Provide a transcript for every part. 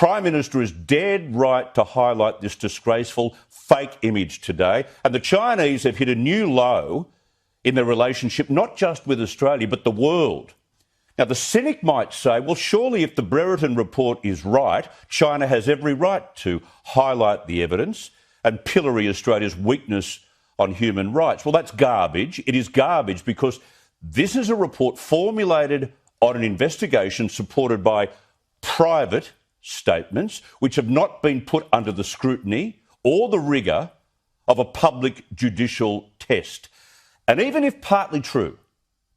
Prime Minister is dead right to highlight this disgraceful fake image today. And the Chinese have hit a new low in their relationship, not just with Australia, but the world. Now, the cynic might say, well, surely if the Brereton report is right, China has every right to highlight the evidence and pillory Australia's weakness on human rights. Well, that's garbage. It is garbage because this is a report formulated on an investigation supported by private statements which have not been put under the scrutiny or the rigour of a public judicial test. And even if partly true,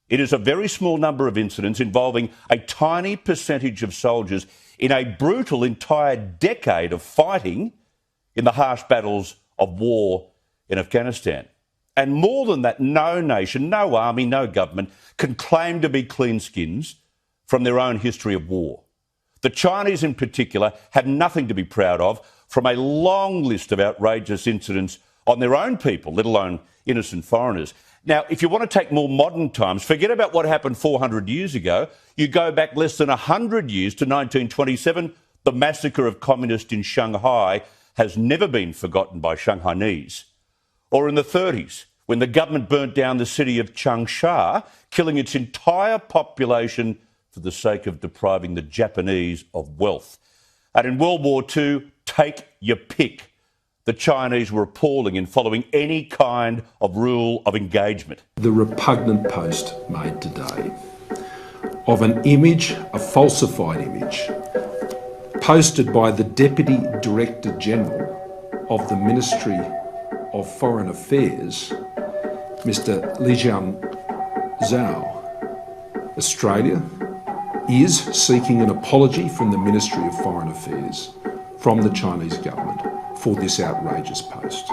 it is a very small number of incidents involving a tiny percentage of soldiers in a brutal entire decade of fighting in the harsh battles of war in Afghanistan. And more than that, no nation, no army, no government can claim to be clean skins from their own history of war. The Chinese in particular have nothing to be proud of from a long list of outrageous incidents on their own people, let alone innocent foreigners. Now, if you want to take more modern times, forget about what happened 400 years ago. You go back less than 100 years to 1927. The massacre of communists in Shanghai has never been forgotten by Shanghainese. Or in the 30s, when the government burnt down the city of Changsha, killing its entire population for the sake of depriving the Japanese of wealth. And in World War II, take your pick. The Chinese were appalling in following any kind of rule of engagement. The repugnant post made today of an image, a falsified image, posted by the Deputy Director General of the Ministry of Foreign Affairs, Mr. Lijian Zhao. Australia is seeking an apology from the Ministry of Foreign Affairs, from the Chinese government, for this outrageous post.